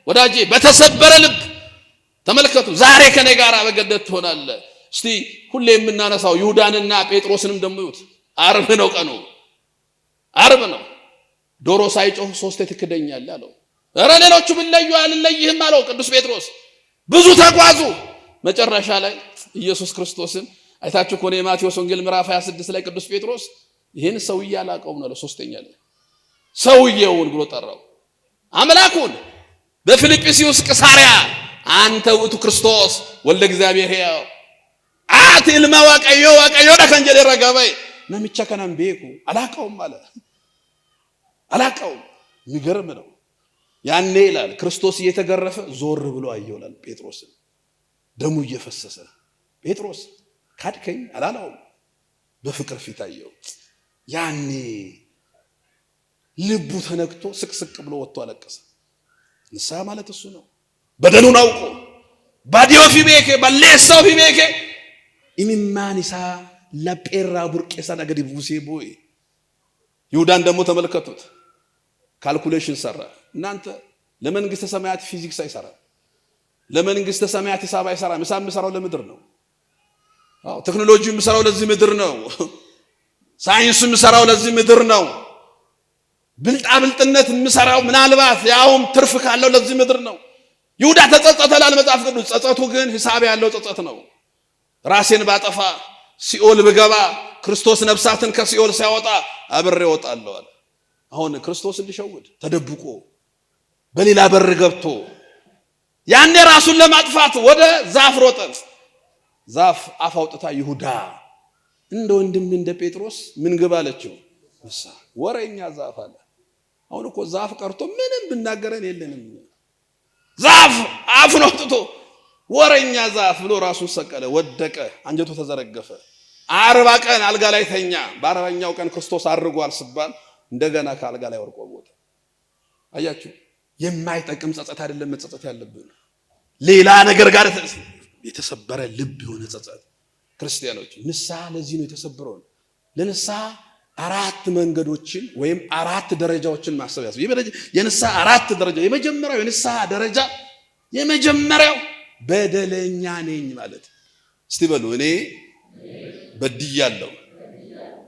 ወዳጄ፣ በተሰበረ ልብ። ተመልከቱ፣ ዛሬ ከኔ ጋር በገነት ትሆናለህ። እስቲ ሁሌ የምናነሳው ይሁዳንና ጴጥሮስንም ደሞ ይሁት ዓርብ ነው ቀኑ ዓርብ ነው። ዶሮ ሳይጮህ ሶስቴ ትክደኛለህ አለው። ኧረ ሌሎቹ ቢለዩ አልለይህም አለው ቅዱስ ጴጥሮስ። ብዙ ተጓዙ። መጨረሻ ላይ ኢየሱስ ክርስቶስን አይታችሁ ከሆነ የማቴዎስ ወንጌል ምዕራፍ 26 ላይ ቅዱስ ጴጥሮስ ይሄን ሰውዬ አላቀውም ነው ሶስተኛ ላይ ሰውዬውን ብሎ ጠራው። አምላኩን በፊልጵስዩስ ቂሳርያ አንተ ውእቱ ክርስቶስ ወልደ እግዚአብሔር ሕያው አትል ማዋቀዮ ደከንጀለ ረጋባይ ነምቻ ከናም ቤኩ አላቀውም ማለት አላቀውም። የሚገርም ነው። ያኔ ይላል ክርስቶስ እየተገረፈ ዞር ብሎ አየው ይላል ጴጥሮስን ደሙ እየፈሰሰ ጴጥሮስ ካድከኝ አላላውም። በፍቅር ፊት አየው። ያኔ ልቡ ተነክቶ ስቅስቅ ብሎ ወጥቶ አለቀሰ። ንስሐ ማለት እሱ ነው። በደሉን አውቆ ባዲዮ ፊቤኬ ባሌሳው ፊቤኬ ኢሚማኒሳ ለጴራ ቡርቄሳ ነገዲ ቡሴ ቦይ ይሁዳን ደግሞ ተመልከቱት። ካልኩሌሽን ሰራ። እናንተ ለመንግስተ ሰማያት ፊዚክስ አይሰራ፣ ለመንግስተ ሰማያት ሂሳብ አይሰራ። ምሳም ሰራው ለምድር ነው። አዎ ቴክኖሎጂም ሰራው ለዚህ ምድር ነው። ሳይንስም ሰራው ለዚህ ምድር ነው። ብልጣብልጥነት ምሰራው ምናልባት ያውም ትርፍ ካለው ለዚህ ምድር ነው። ይሁዳ ተጸጸተ ይላል መጽሐፍ ቅዱስ። ጸጸቱ ግን ሂሳብ ያለው ጸጸት ነው። ራሴን ባጠፋ ሲኦል ብገባ ክርስቶስ ነፍሳትን ከሲኦል ሲያወጣ አብሬ እወጣለሁ አለ። አሁን ክርስቶስን ሊሸውድ ተደብቆ በሌላ በር ገብቶ ያኔ ራሱን ለማጥፋት ወደ ዛፍ ሮጠ። ዛፍ አፍ አውጥታ ይሁዳ እንደ ወንድም እንደ ጴጥሮስ ምን ግባ አለችው። ንሳ ወሬኛ ዛፍ አለ። አሁን እኮ ዛፍ ቀርቶ ምንም ብናገረን የለንም። ዛፍ አፉን አውጥቶ ወሬኛ ዛፍ ብሎ ራሱን ሰቀለ፣ ወደቀ፣ አንጀቱ ተዘረገፈ። 40 ቀን አልጋ ላይ ተኛ። በ40ኛው ቀን ክርስቶስ አድርጓል ሲባል እንደገና ከአልጋ ላይ ወርቆ ሞተ። አያችሁ፣ የማይጠቅም ጸጸት አይደለም መጸጸት ያለብን፣ ሌላ ነገር ጋር የተሰበረ ልብ የሆነ ጸጸት። ክርስቲያኖች ንስሐ ለዚህ ነው የተሰበረው። ለንስሐ 4 መንገዶችን ወይም 4 ደረጃዎችን ማሰብ ያስፈልጋል። የንስሐ 4 ደረጃ። የመጀመሪያው የንስሐ ደረጃ የመጀመሪያው በደለኛ ነኝ ማለት። እስቲ በሉ እኔ በድያለሁ።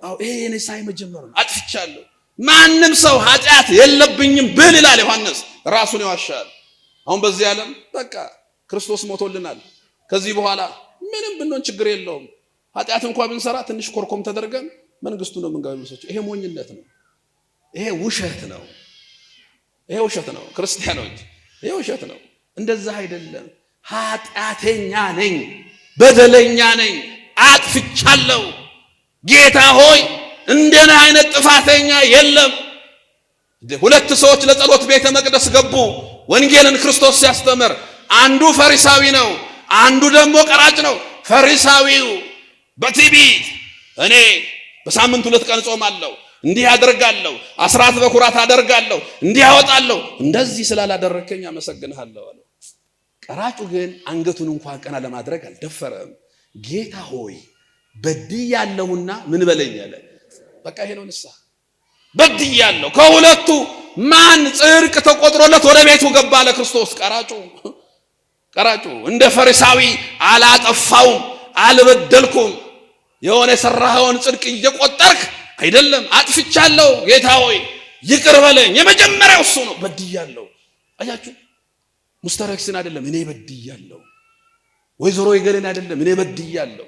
አዎ ይሄ የንስሐ የመጀመሪያው ነው። አጥፍቻለሁ። ማንም ሰው ኃጢአት የለብኝም ብል ይላል ዮሐንስ፣ ራሱን ይዋሻል። አሁን በዚህ ዓለም በቃ ክርስቶስ ሞቶልናል። ከዚህ በኋላ ምንም ብንሆን ችግር የለውም። ኃጢአት እንኳን ብንሰራ ትንሽ ኮርኮም ተደርገን መንግስቱ ነው መንጋው ይመስላችሁ። ይሄ ሞኝነት ነው። ይሄ ውሸት ነው። ይሄ ውሸት ነው። ክርስቲያኖች ይሄ ውሸት ነው። እንደዛ አይደለም። ኃጢአተኛ ነኝ፣ በደለኛ ነኝ፣ አጥፍቻለሁ። ጌታ ሆይ እንደኔ አይነት ጥፋተኛ የለም። 2 ሰዎች ለጸሎት ቤተ መቅደስ ገቡ። ወንጌልን ክርስቶስ ሲያስተምር አንዱ ፈሪሳዊ ነው፣ አንዱ ደግሞ ቀራጭ ነው። ፈሪሳዊው በትዕቢት እኔ በሳምንት 2 ቀን ጾማለሁ፣ እንዲህ አደርጋለሁ፣ አስራት በኩራት አደርጋለሁ፣ እንዲህ አወጣለሁ፣ እንደዚህ ስላላደረከኝ አመሰግንሃለሁ አለ። ቀራጩ ግን አንገቱን እንኳን ቀና ለማድረግ አልደፈረም። ጌታ ሆይ በድያለሁና ምን በለኝ አለ። በቃ ይሄ ነው ንስሐ። በድያለሁ። ከሁለቱ ማን ጽድቅ ተቆጥሮለት ወደ ቤቱ ገባ ለክርስቶስ? ቀራጩ እንደ ፈሪሳዊ አላጠፋውም፣ አልበደልኩም፣ የሆነ የሰራኸውን ጽድቅ እየቆጠርክ አይደለም። አጥፍቻለሁ፣ ጌታ ሆይ ይቅር በለኝ። የመጀመሪያው እሱ ነው። በድያለሁ። አያችሁ፣ ሙስተረክስን አይደለም እኔ በድያለሁ፣ ወይዘሮ ይገለን አይደለም እኔ በድያለሁ፣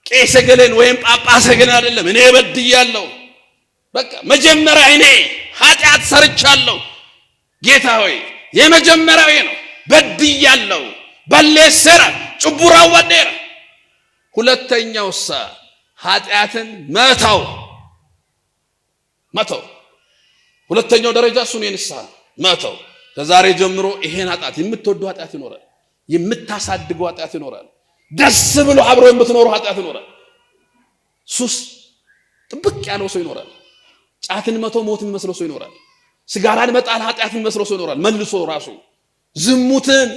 ቄስ ገለን ወይም ጳጳስ ገለን አይደለም እኔ በድያለሁ። በቃ መጀመሪያ እኔ ኃጢአት ሰርቻለሁ፣ ጌታ ሆይ የመጀመሪያው ነው። በድያለሁ። በለሰራ ጭቡራው ወደረ። ሁለተኛውሳ ኃጢአትን መተው። ሁለተኛው ደረጃ እሱ ነው የንስሐ መተው። ከዛሬ ጀምሮ ይሄን ኃጢአት የምትወዱ ኃጢአት ይኖራል፣ የምታሳድገው ኃጢአት ይኖራል፣ ደስ ብሎ አብሮ የምትኖሩ ኃጢአት ይኖራል። ሱስ ጥብቅ ያለው ሰው ይኖራል። ጫትን መተው ሞት የሚመስለው ሰው ይኖራል። ሲጋራን መጣል ኃጢአት የሚመስለው ሰው ይኖራል። መልሶ ራሱ ዝሙትን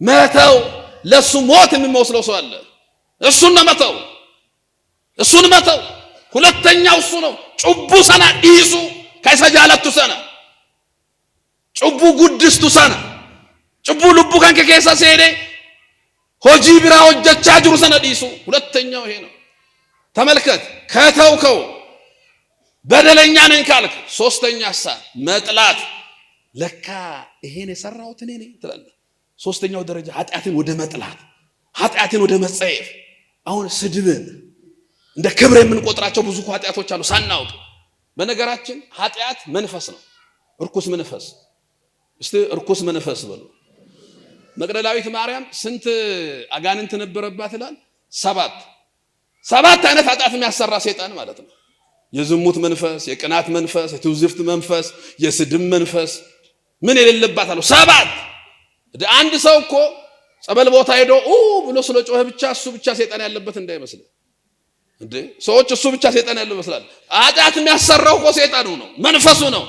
መተው ለሱ ሞት የሚመስለው ሰው አለ። እሱን ነው መተው። እሱን መተው ሁለተኛው እሱ ነው። ጩቡ ሰና ኢሱ ከሰጃለቱ ሰና ጩቡ ጉድስቱ ሰና ጩቡ ልቡ ከንከ ከሳ ሲሄደ ሆጂ ቢራ ወጀቻ ጅሩ ሰነዲሱ ሁለተኛው ይሄ ነው። ተመልከት ከተውከው በደለኛ ነኝ ካልክ ሶስተኛሳ መጥላት ለካ ይሄን የሰራሁት እኔ ነኝ ትላለህ። ሶስተኛው ደረጃ ኃጢአትን ወደ መጥላት ኃጢአትን ወደ መጸየፍ። አሁን ስድብን እንደ ክብር የምንቆጥራቸው ብዙ ኃጢአቶች አሉ ሳናውቅ። በነገራችን ኃጢአት መንፈስ ነው፣ እርኩስ መንፈስ። እስቲ እርኩስ መንፈስ በሉ። መቅደላዊት ማርያም ስንት አጋንንት ነበረባት ይላል? 7 አይነት ኃጢአት የሚያሰራ ሰይጣን ማለት ነው። የዝሙት መንፈስ፣ የቅናት መንፈስ፣ የትውዝፍት መንፈስ፣ የስድብ መንፈስ ምን የሌለባት አለው 7። አንድ ሰው እኮ ጸበል ቦታ ሄዶ ብሎ ስለ ጮኸ ብቻ እሱ ብቻ ሰይጣን ያለበት እንዳይመስል እንዴ። ሰዎች እሱ ብቻ ሰይጣን ያለው ይመስላል። ኃጢአት የሚያሰራው እኮ ሰይጣኑ ነው፣ መንፈሱ ነው።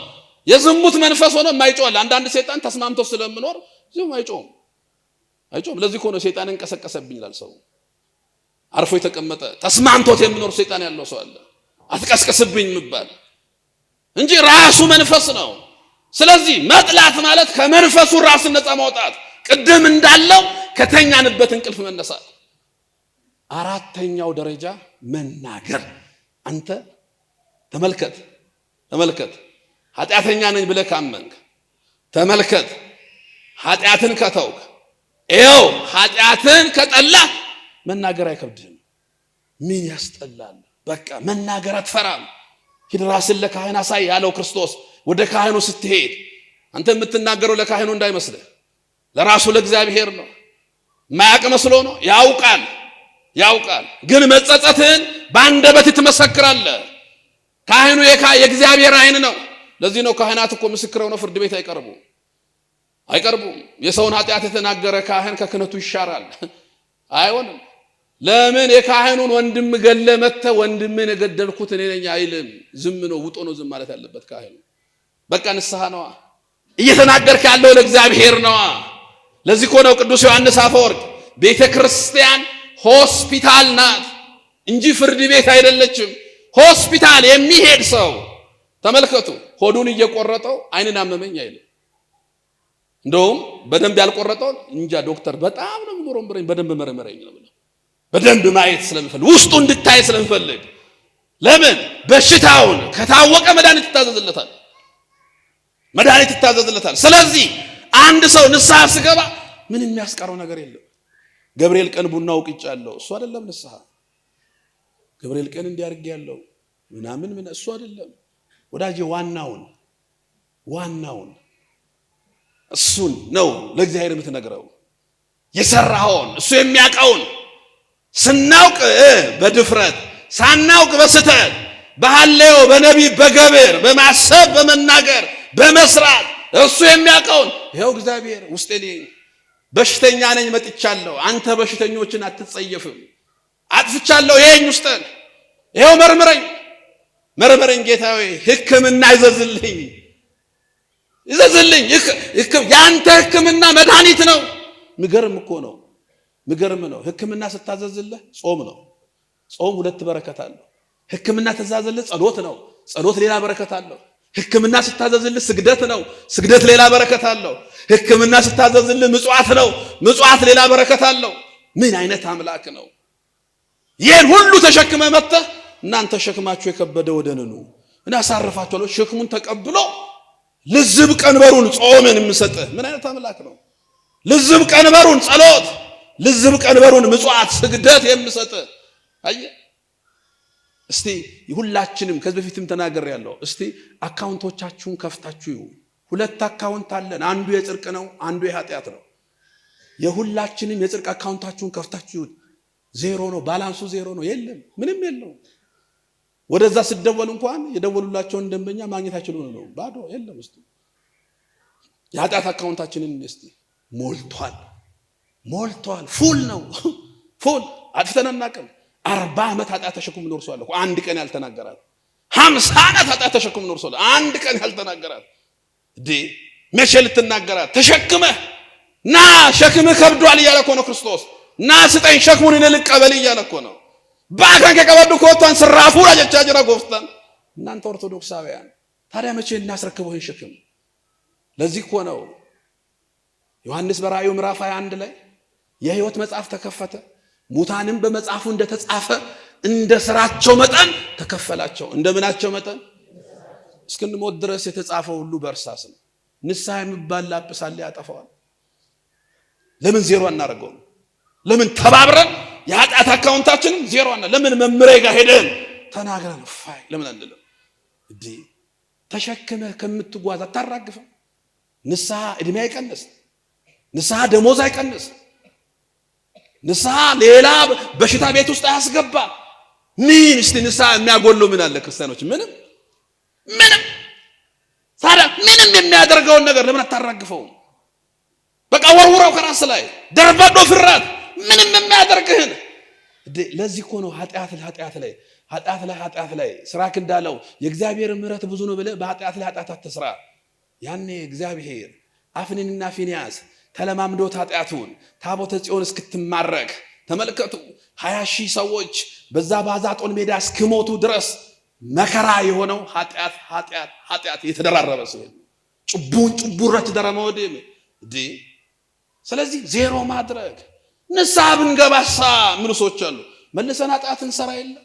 የዝሙት መንፈስ ሆኖ የማይጮህ አንዳንድ ሰይጣን ተስማምቶ ስለምኖር ዝም አይጮህም። ለዚህ እኮ ነው ሰይጣን እንቀሰቀሰብኝ ይላል ሰው። አርፎ የተቀመጠ ተስማምቶት የሚኖር ሰይጣን ያለው ሰው አለ። አትቀስቀስብኝ የሚባል እንጂ ራሱ መንፈስ ነው። ስለዚህ መጥላት ማለት ከመንፈሱ ራስን ነፃ ማውጣት፣ ቅድም እንዳለው ከተኛንበት እንቅልፍ መነሳት። አራተኛው ደረጃ መናገር። አንተ ተመልከት ኃጢአተኛ ነኝ ብለህ ካመንክ፣ ተመልከት ኃጢአትን ከተውክ፣ ይኸው ኃጢአትን ከጠላህ መናገር አይከብድህም። ምን ያስጠላል? በቃ መናገር አትፈራም። ሂድ ራስን ለካህን አሳይ ያለው ክርስቶስ። ወደ ካህኑ ስትሄድ አንተ የምትናገረው ለካህኑ እንዳይመስልህ፣ ለራሱ ለእግዚአብሔር ነው። ማያውቅ መስሎ ነው። ያውቃል ግን መጸጸትህን በአንደበት ትመሰክራለህ። ካህኑ የእግዚአብሔር ዓይን ነው። ለዚህ ነው ካህናት እኮ ምስክር ሆነው ፍርድ ቤት አይቀርቡም። የሰውን ኃጢአት የተናገረ ካህን ከክህነቱ ይሻራል። አይሆንም። ለምን? የካህኑን ወንድም ገለ መተ ወንድምን የገደልኩት እኔ ነኝ አይልም። ዝም ነው፣ ውጦ ነው ዝም ማለት ያለበት ካህኑ። በቃ ንስሐ ነዋ። እየተናገርክ ያለው ለእግዚአብሔር ነዋ። ለዚህ እኮ ነው ቅዱስ ዮሐንስ አፈወርቅ ቤተ ክርስቲያን ሆስፒታል ናት እንጂ ፍርድ ቤት አይደለችም። ሆስፒታል የሚሄድ ሰው ተመልከቱ፣ ሆዱን እየቆረጠው ዓይንን አመመኝ አይልም። እንደውም በደንብ ያልቆረጠው እንጃ ዶክተር በጣም ነው ምሮምብረኝ በደንብ መረመረኝ ነው ብለው በደንብ ማየት ስለምፈልግ ውስጡ እንድታይ ስለምፈልግ። ለምን? በሽታውን ከታወቀ መድኃኒት ይታዘዝለታል። ስለዚህ አንድ ሰው ንስሐ ሲገባ ምን የሚያስቀረው ነገር የለም። ገብርኤል ቀን ቡና ውቅጫለሁ እሱ አይደለም ንስሐ። ገብርኤል ቀን እንዲያርግ ያለው ምናምን እሱ አይደለም ወዳጄ። ዋናውን እሱን ነው ለእግዚአብሔር የምትነግረው። የሰራኸውን እሱ የሚያውቀውን ስናውቅ በድፍረት ሳናውቅ በስተት በሐሌው በነቢብ በገብር በማሰብ በመናገር በመስራት እሱ የሚያውቀውን ይኸው እግዚአብሔር ውስጤ በሽተኛ ነኝ መጥቻለሁ። አንተ በሽተኞችን አትጸየፍም። አጥፍቻለሁ ይሄን ውስጥን ይኸው መርምረኝ ጌታዬ፣ ሕክምና ይዘዝልኝ። ያንተ ሕክምና መድኃኒት ነው። ምገርም ነው። ሕክምና ስታዘዝልህ ጾም ነው። ጾም 2 በረከት አለው። ሕክምና ተዛዘልህ ጸሎት ነው። ጸሎት ሌላ በረከት አለው። ሕክምና ስታዘዝልህ ስግደት ነው። ስግደት ሌላ በረከት አለው። ሕክምና ስታዘዝልህ ምጽዋት ነው። ምጽዋት ሌላ በረከት አለው። ምን አይነት አምላክ ነው! ይሄን ሁሉ ተሸክመ መጥተህ እናንተ ሸክማችሁ የከበደ ወደ እኔ ኑ እና አሳርፋችኋለሁ። ሸክሙን ተቀብሎ ልዝብ ቀንበሩን ጾምን የምሰጥህ ምን አይነት አምላክ ነው! ልዝብ ቀንበሩን ጸሎት፣ ልዝብ ቀንበሩን ምጽዋት፣ ስግደት የምሰጥህ። አየህ እስቲ ሁላችንም ከዚህ በፊትም ተናገር ያለው እስቲ አካውንቶቻችሁን ከፍታችሁ 2 አካውንት አለን። አንዱ የጽድቅ ነው፣ አንዱ የኃጢአት ነው። የሁላችንም የጽድቅ አካውንታችሁን ከፍታችሁ 0 ነው፣ ባላንሱ 0 ነው። የለም ምንም የለው። ወደዛ ሲደወል እንኳን የደወሉላቸውን ደንበኛ ማግኘት አይችሉም ነው፣ ባዶ የለም። እስቲ የኃጢአት አካውንታችንን እስቲ ሞልቷል፣ ፉል ነው። አጥፍተን አናውቅም። 40 ዓመት ኃጢአት ተሸክሞ ኖር ሰው አለ እኮ አንድ ቀን ያልተናገራት። 50 ዓመት ኃጢአት ተሸክሞ ኖር ሰው አለ አንድ ቀን ያልተናገራት። መቼ ልትናገራት? ተሸክመህ ና ሸክምህ ከብዷል እያለ እኮ ነው ክርስቶስ። ና ስጠኝ ሸክሙን እኔ ልቀበል እያለ እኮ ነው። ባካን ከቀበዱ ኮቷን ስራፉ አጀቻጅራ ጎፍተን። እናንተ ኦርቶዶክሳውያን ታዲያ መቼ እናስረክበው ይህን ሸክም? ለዚህ እኮ ነው ዮሐንስ በራእዩ ምዕራፍ 21 ላይ የሕይወት መጽሐፍ ተከፈተ። ሙታንም በመጽሐፉ እንደተጻፈ እንደ ስራቸው መጠን ተከፈላቸው። እንደምናቸው መጠን እስክንሞት ድረስ የተጻፈው ሁሉ በእርሳስ ነው። ንስሐ የሚባል ላጲስ አለ ያጠፋዋል። ለምን ዜሮ አናደርገውም? ለምን ተባብረን የኃጢአት አካውንታችንን ዜሮ አና ለምን መምሬ ጋር ሄደን ተናግረን ፋይ ለምን አንልም? እንዴ ተሸክመህ ከምትጓዝ አታራግፍም? ንስሐ እድሜ አይቀንስ፣ ንስሐ ደሞዝ አይቀንስ፣ ንስሐ ሌላ በሽታ ቤት ውስጥ አያስገባ። ምን እስቲ ንስሐ የሚያጎለው ምን አለ? ክርስቲያኖች ምንም ታዲያ ምንም የሚያደርገውን ነገር ለምን አታራግፈውም? በቃ ወርውረው ከራስ ላይ ደርበዶ ፍራት ምንም የሚያደርግህን። ለዚህ እኮ ነው ኃጢአት ላይ ስራክ እንዳለው የእግዚአብሔር ምሕረት ብዙ ነው ብለህ በኃጢአት ላይ ኃጢአት አትስራ። ያኔ እግዚአብሔር አፍኒንና ፊንያስ ተለማምዶት ኃጢአቱን ታቦተ ጽዮን እስክትማረክ ተመልከቱ። 20,000 ሰዎች በዛ ባዛጦን ሜዳ እስኪሞቱ ድረስ መከራ የሆነው ኃጢአት የተደራረበ ሲሆን ጭቡረት ደረመወደም ስለዚህ ዜሮ ማድረግ። ንስሐ ብንገባሳ ምን ሰዎች አሉ መልሰን ኃጢአት እንሰራ የለ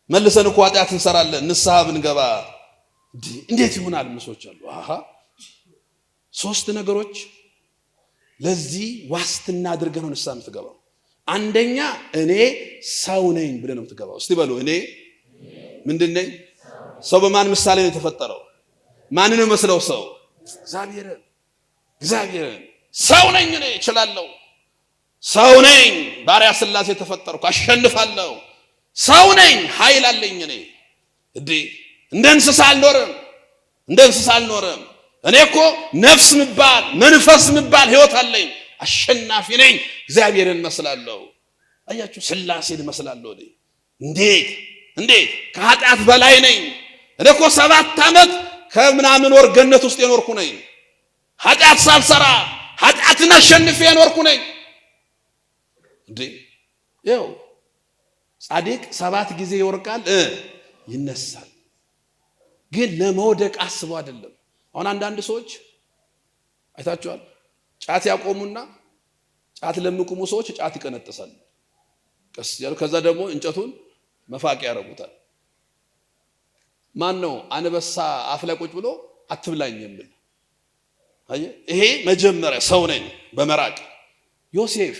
መልሰን እኮ ኃጢአት እንሰራለን። ንስሐ ብንገባ እንዴት ይሆናል? ምን ሰዎች አሉ። 3 ነገሮች ለዚህ ዋስትና አድርገህ ነው ንስሐ የምትገባው። አንደኛ እኔ ሰው ነኝ ብለህ ነው የምትገባው። እስቲ በሉ እኔ ምንድን ነኝ? ሰው በማን ምሳሌ ነው የተፈጠረው? ማንን መስለው? ሰው እግዚአብሔርን። ሰው ነኝ እኔ እችላለሁ። ሰው ነኝ ባሪያ ስላሴ ተፈጠርኩ አሸንፋለሁ። ሰው ነኝ ኃይል አለኝ እኔ እንደ እንስሳ አልኖርም። እኔ እኮ ነፍስ ምባል መንፈስ ምባል ሕይወት አለኝ። አሸናፊ ነኝ። እግዚአብሔርን መስላለሁ። አያችሁ ስላሴን መስላለሁ። እንዴት ከኃጢአት በላይ ነኝ። እኔ እኮ 7 ዓመት ከምናምን ወር ገነት ውስጥ የኖርኩ ነኝ። ኃጢአት ሳልሰራ ኃጢአትን አሸንፌ የኖርኩ ነኝ። ይኸው ጻድቅ 7 ጊዜ ይወርቃል ይነሳል። ግን ለመውደቅ አስቦ አይደለም። አሁን አንዳንድ ሰዎች አይታችኋል። ጫት ያቆሙና ጫት ለሚቆሙ ሰዎች ጫት ይቀነጥሳል ቀስ ያሉ። ከዛ ደግሞ እንጨቱን መፋቂያ ያረጉታል። ማን ነው አንበሳ አፍ ላይ ቁጭ ብሎ አትብላኝ የሚል? ይሄ መጀመሪያ ሰው ነኝ በመራቅ ዮሴፍ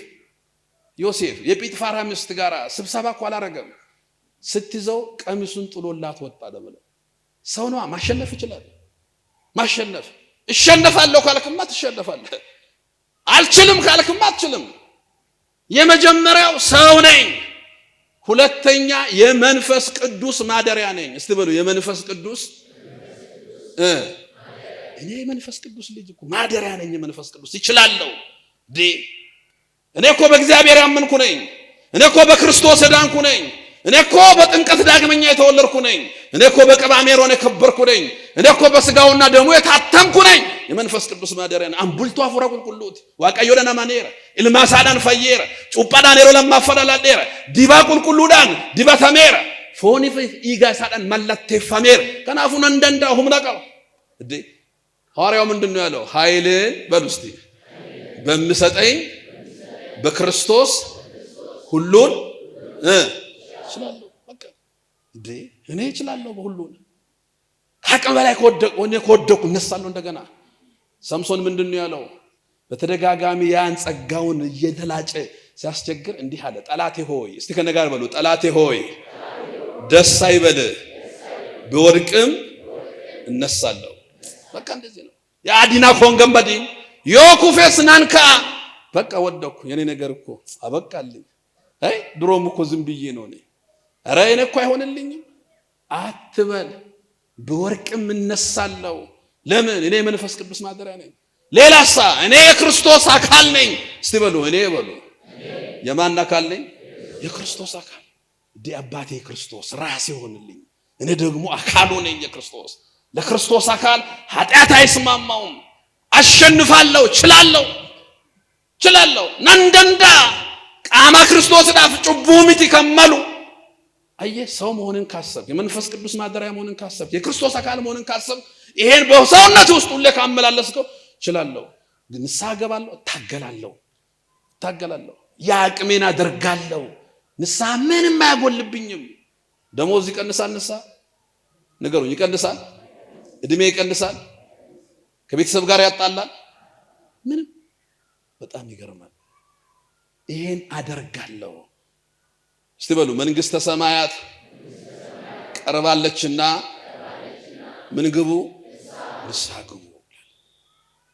የጲጥፋራ ሚስት ጋር ስብሰባ እኮ አላረገም። ስትይዘው ቀሚሱን ጥሎላት ወጣ። ለምን? ሰው ነው። ማሸነፍ ይችላል። እሸነፋለሁ ካልክማ ትሸነፋለህ። አልችልም ካልክማ አትችልም። የመጀመሪያው ሰው ነኝ። ሁለተኛ የመንፈስ ቅዱስ ማደሪያ ነኝ። እስቲ በሉ የመንፈስ ቅዱስ እኔ የመንፈስ ቅዱስ ልጅ እኮ ማደሪያ ነኝ። የመንፈስ ቅዱስ ይችላለሁ። እኔ እኮ በእግዚአብሔር ያመንኩ ነኝ። እኔ እኮ በክርስቶስ ዳንኩ ነኝ። እኔ እኮ በጥምቀት ዳግመኛ የተወለድኩ ነኝ። እኔ እኮ በቀባሜሮን የከበርኩ ነኝ። እኔ እኮ በስጋውና ደሙ የታተምኩ ነኝ። የመንፈስ ቅዱስ ማደሪያ ነኝ። አምቡልቶ አፉራ ቁልቁሉት ዋቀዮደና ማኔራ ኢልማሳዳን ፈየረ ጩጳዳን ኔሮ ለማፈላላዴራ ዲባ ቁልቁሉዳን ዲባ ተሜራ ፎኒ ኢጋሳዳን መለተፈሜር ከናፉን እንደንዳ ሁምናቀው ሐዋርያው ምንድነው ያለው? ኃይልን በሉስቲ በሚሰጠኝ በክርስቶስ ሁሉን እችላለሁ። በቃ እኔ እችላለሁ በሁሉን። ከአቅም በላይ ከወደቁ እነሳለሁ እንደገና። ሳምሶን ምንድነው ያለው? በተደጋጋሚ ያን ጸጋውን እየተላጨ ሲያስቸግር እንዲህ አለ፣ ጠላቴ ሆይ እስቲ ከነጋር በሉ፣ ጠላቴ ሆይ ደስ አይበልህ፣ ብወድቅም እነሳለሁ። በቃ እንደዚህ ነው። የአዲና ኮንገምበዲ ዮኩፌስ ናንካ በቃ ወደኩ። የኔ ነገር እኮ አበቃልኝ። ድሮም እኮ ዝም ብዬ ነው እኔ። ኧረ እኔ እኮ አይሆንልኝም አትበል። ብወድቅም እነሳለሁ። ለምን? እኔ መንፈስ ቅዱስ ማደሪያ ነኝ። ሌላሳ እኔ የክርስቶስ አካል ነኝ። እስቲ በሉ እኔ በሉ የማን አካል ነኝ? የክርስቶስ አካል። አባቴ ክርስቶስ ራስ ይሆንልኝ፣ እኔ ደግሞ አካሉ ነኝ የክርስቶስ። ለክርስቶስ አካል ኃጢአት አይስማማውም። አሸንፋለሁ፣ ችላለሁ ነንደንዳ ቃማ ክርስቶስ ዳፍ ጭቡሚት ይከመሉ። አየህ ሰው መሆንን ካሰብ፣ የመንፈስ ቅዱስ ማደሪያ መሆንን ካሰብ፣ የክርስቶስ አካል መሆንን ካሰብ፣ ይሄን በሰውነት ውስጥ ሁሌ ካመላለስከው ችላለሁ። ግን ንስሐ ገባለሁ፣ እታገላለሁ። ታገላለሁ ያቅሜን አደርጋለሁ ንስሐ ምንም አያጎልብኝም ደሞዝ ይቀንሳል ንስሐ ነገሩኝ ይቀንሳል እድሜ ይቀንሳል ከቤተሰብ ጋር ያጣላል ምንም በጣም ይገርማል ይሄን አደርጋለሁ እስቲ በሉ መንግስተ ሰማያት ቀርባለችና ምን ግቡ ንስሐ ግቡ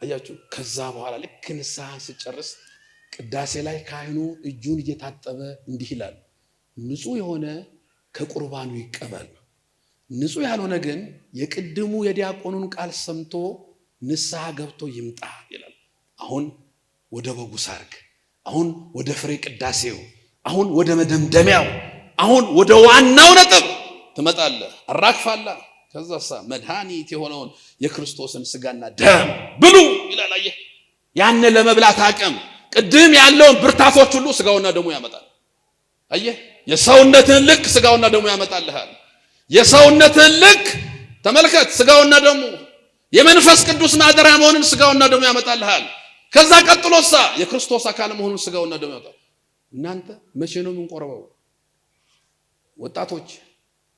አያችሁ ከዛ በኋላ ልክ ንስሐ ሲጨርስ ቅዳሴ ላይ ካህኑ እጁን እየታጠበ እንዲህ ይላል ንጹህ የሆነ ከቁርባኑ ይቀበል ንጹህ ያልሆነ ግን የቅድሙ የዲያቆኑን ቃል ሰምቶ ንስሐ ገብቶ ይምጣ ይላል አሁን ወደ በጉ ሰርግ አሁን ወደ ፍሬ ቅዳሴው አሁን ወደ መደምደሚያው አሁን ወደ ዋናው ነጥብ ትመጣለህ አራክፋላ ከዛሳ መድኃኒት የሆነውን የክርስቶስን ስጋና ደም ብሉ ይላል አየህ ያን ለመብላት አቅም ቅድም ያለውን ብርታቶች ሁሉ ስጋውና ደሙ ያመጣል አየህ የሰውነትን ልክ ስጋውና ደሙ ያመጣልሃል የሰውነትን ልክ ተመልከት ስጋውና ደሙ የመንፈስ ቅዱስ ማደሪያ መሆኑን ስጋውና ደሙ ያመጣልሃል ከዛ ቀጥሎሳ የክርስቶስ አካል መሆኑን ስጋውና ደሙ ያመጣል እናንተ መቼ ነው የምንቆርበው ወጣቶች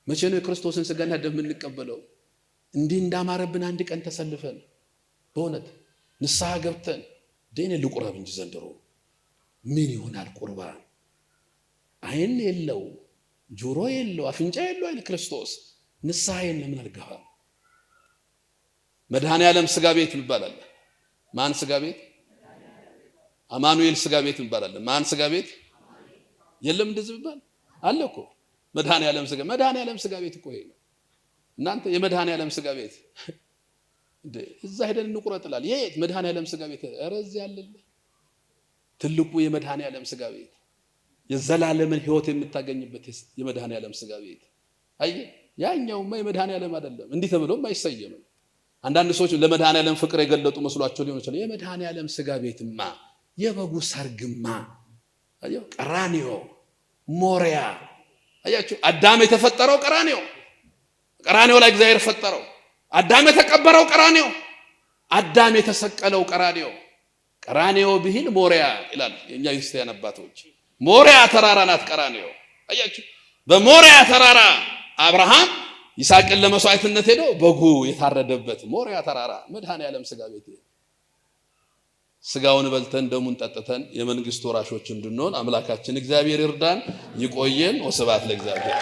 መቼ ነው የክርስቶስን ስጋና ደም እንቀበለው እንዲህ እንዳማረብን አንድ ቀን ተሰልፈን በእውነት ንስሐ ገብተን ደኔ ልቁረብ እንጂ ዘንድሮ ምን ይሆናል ቁርባን አይን የለው ጆሮ የለው አፍንጫ የለው አይደል ክርስቶስ ንስሐ ለምን አልገባም መድኃኔ ዓለም ስጋ ቤት ይባላል ማን ስጋ ቤት አማኑኤል ስጋ ቤት ይባላል ማን ስጋ ቤት የለም እንደዚህ ይባል አለ እኮ መድኃኔ ዓለም ስጋ ቤት እኮ ይሄ ነው እናንተ የመድኃኔ ዓለም ስጋ ቤት እዛ ሄደን እንቁረጥላል የት መድኃኔ ዓለም ስጋ ቤት አረዝ ያለለ ትልቁ የመድኃኔ ዓለም ስጋ ቤት የዘላለምን ህይወት የምታገኝበት የመድኃኔ ዓለም ስጋ ቤት አይ ያኛውማ የመድኃኔ ዓለም አይደለም እንዲህ ተብሎም አይሰየምም አንዳንድ ሰዎች ለመድኃኔ ዓለም ፍቅር የገለጡ መስሏቸው ሊሆን ይችላል የመድኃኔ ዓለም ስጋ ቤትማ የበጉ ሰርግማ አየው ቀራንዮ ሞሪያ አያችሁ አዳም የተፈጠረው ቀራንዮ ላይ እግዚአብሔር ፈጠረው አዳም የተቀበረው ቀራንዮ አዳም የተሰቀለው ቀራንዮ ቢል ሞሪያ ይላል የኛ ክርስቲያን አባቶች ሞሪያ ተራራ ናት ቀራንዮ አያችሁ በሞሪያ ተራራ አብርሃም ይስሐቅን ለመስዋዕትነት ሄዶ በጉ የታረደበት ሞሪያ ተራራ መድኃኔ ዓለም ስጋ ቤት ስጋውን በልተን ደሙን ጠጥተን የመንግስት ወራሾች እንድንሆን አምላካችን እግዚአብሔር ይርዳን ይቆየን ወስብሐት ለእግዚአብሔር